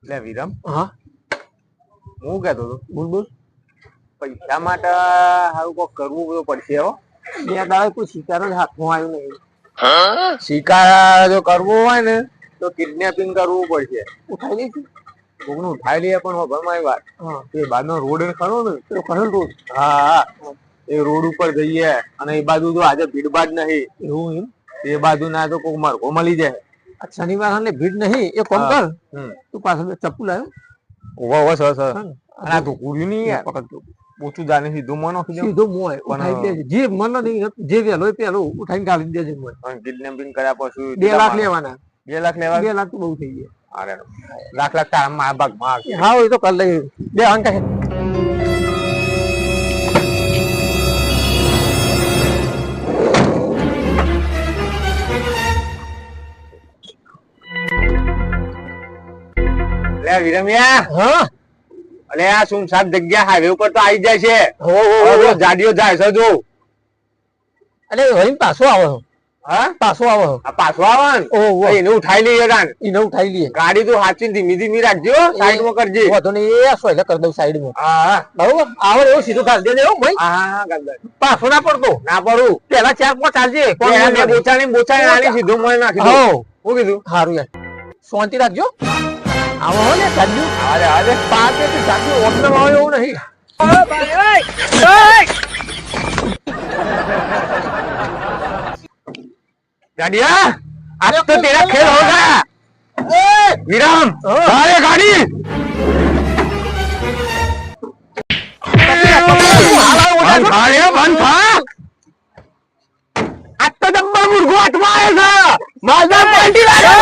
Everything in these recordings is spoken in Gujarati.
લે વિરમ, હા હું કહેતો હતો બોલ બોલ. પૈસા માટે સારું કોક કરવું તો પડશે હો. બે દાડે કોઈ શિકાર જ હાથમાં આવ્યું નહીં. શિકાર જો કરવું હોય ને તો કિડનેપિંગ કરવું પડશે. ઉઠાઈ લઈશું. કોકનું ઉઠાઈ લઈએ પણ હવે મારી વાત, હા એ બાજુનો રોડ ખરો ને, પેલો ખરો રોડ. હા એ રોડ ઉપર જઈએ અને એ બાજુ તો આજે ભીડભાડ નહીં, એવું એમ? એ બાજુ ના તો કોક માર્ગો મળી જાય. આ શનિવાર ને ભીડ નહીં. એ કોમ કર, તું પાછળ ચપ્પુ લાવ્યો. ઓવા સર સર આ તો કુર્યું નહીં યાર, પકડ તું. ઓછું જાને સીધું મોનો સીધો મોય ઉઠાઈ દેજે. જે મન નહીં જે વેલો એ પેલો ઉઠાઈને ગાલી દેજે મોય. કિડનેપિંગ કર્યા પછી 2 લાખ લેવાના. 2 લાખ લેવા. 2 લાખ તો બહુ થઈ ગયા. અરે લાખ તારા મા ભાગ માં હા એ તો કર લઈ. બે અંક છે. લે વિરમ્યા, હા અલે આ સુનસાન જગ્યા હાઈવે ઉપર તો આવી જાય છે. હો ગાડીઓ જાય છે જો. અરે વળી પાછો આવો. હા પાછો આવો. આ પાછો આવે ને એને ઉઠાઈ લઈએ કાન. એને ઉઠાઈ લઈએ. ગાડી તો હાચી ધીમી ધીમી રાખજો, સાઈડ માં કરજે. વાંધો નહીં, એ સોયલે કરી દઉં સાઈડ માં. હા બરોબર. આવે એવું સીધું ગાલ દેજે હો ભાઈ. હા ગાલ પાછો ના પડતો. ના પડું. પેલા 4-5 ચાલજે. બોચા આની સીધો મને નાખી દો. હું કીધું સારું યાર, શાંતિ રાખજો. આવો હો ને સાજુ. અરે અરે પાકે થી સાજુ ઓટલો આવે એવું નહીં. गाड़िया आज तो तेरा खेल होगा विराम। अरे गाड़ी बंद था आज तो डब्बा मुर्गो हाथमा आएगा मालदार पार्टी लाएगा।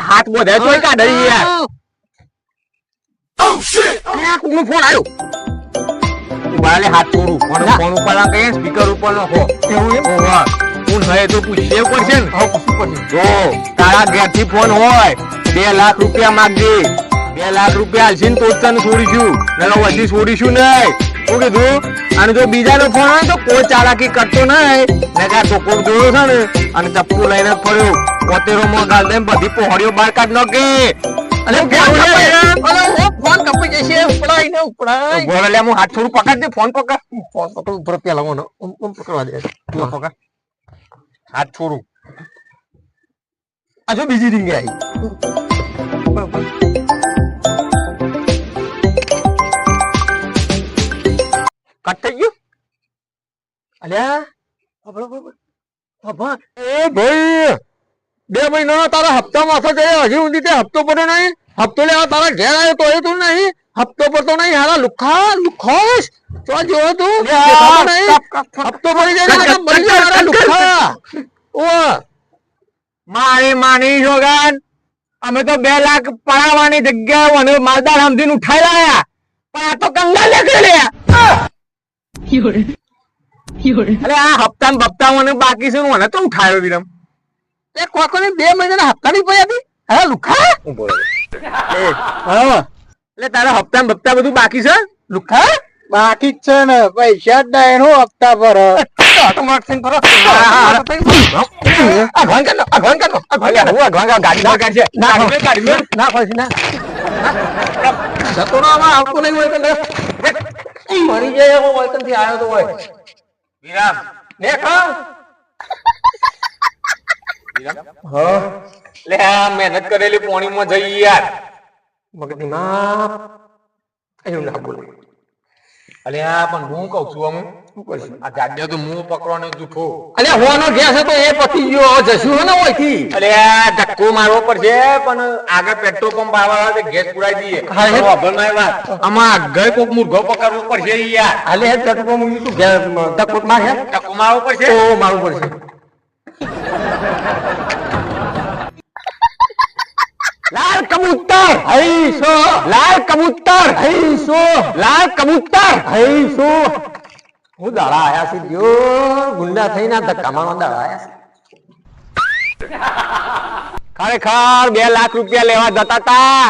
हाथ बोधे तो क्या डरी है। કોનો ફોન આવ્યો? ઉબાલે હાથ છોડું. ફોન ઉપર આ કઈ સ્પીકર ઉપર નો હો. એવું એમ? ઓવા. કોણ હે તો પૂછે પડશે ને. હા પૂછવું પડશે. જો તારા ઘેરથી ફોન હોય 2 લાખ રૂપિયા માંગજે. 2 લાખ રૂપિયા આલસીન તો તને છોડીશું. નલો વધી છોડીશું નહીં. શું કીધું? અને જો બીજાનો ફોન હોય તો કોઈ ચાલાકી કરતો નહીં. મેં તો કોક જોયો છે ને અને ચપ્પુ લઈને ફર્યો. 72 માં ગાલ દે બધી પહોળીઓ બહાર કાઢ નાખે. અરે ફોન કપાઈ જશે. ઉપડાઈ ને ઉપડાઈ. બોલે હું હાથ થોડું પકડ દે. ફોન પકડ. ફોન પકડ ઉપર પેલા મને પકડવા દે. પકડ હાથ થોડું. આ જો બીજી રીંગ આવી. કટ થઈ ગયું. અલ્યા એ ભાઈ 2 મહિના તારા હપ્તા માથે ગયો. હજી સુધી તે હપ્તો પડ્યો નહીં. હપ્તો લેવા તારા ઘેર આવ્યો તો એ તું નહીં. હપ્તો પડતો નહીં. હારા લુખાશ તો જોયો તું હપ્તો પડી જાય મરી જાય લુખા. ઓ મારી માની જોગાન અમે તો 2 લાખ પડાવવાની જગ્યાએ અને માલદાર સમજીને ઉઠાઈ લાયા. પણ આ તો કંગાલ નીકળ્યા. અરે આ હપ્તા બપ્તા મને બાકી છે મને તો ઉઠાયો વિરમ. એ કોકોને 2 મહિનાના હપ્તા નહીં પડ્યા હતી. હા લુખા એટલે તારા હપ્તા બપ્તા બધું બાકી છે. લુખા બાકી જ છે ને પૈસા જ નહીં હું હપ્તા પર મરી જાય એવો વતન થી આવ્યો તો હોય. વિરામ લે મહેનત કરેલી પોણી માં જઈ યાર. મગજમાં એવું ના બોલે. અલે આ પણ હું કઉ છું અમુ આ ગાડીઓ તો હું પકડવાનો જૂઠો. અલે હોનો ગેસ હતો એ પતી ગયો. જશું હે ને ઓયથી. અલે આ ધક્કો મારવો પડશે પણ આગળ પેટ્રોલ પંપ આવા તે ગેસ પુરાઈ દઈએ. ખબર નહીં વાત આમાં આગળ કોક મુર્ગો પકડવો પડશે યાર. હાલે હે પેટ્રોલ પંપ તું ધક્કો માર હે. ધક્કો મારવો પડશે. ઓ મારવું પડશે. લાલ કબૂતર હઈસો લાલ કબૂતર હઈસો લાલ કબૂતર હઈસો. હું દાડા આયા છે જો ગુંડા થઈને ધક્કા મારવા દાડા આયા છે. ખરેખર 2 લાખ રૂપિયા લેવા જતા હતા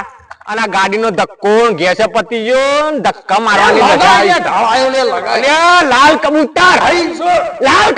અને આ ગાડીનો ધક્કો ઘેસે પતી ગયો ને ધક્કા મારવાની મજા આવી. ઢાળ આવ્યો ને લગાય અલ્યા, લાલ કબૂતર લાલ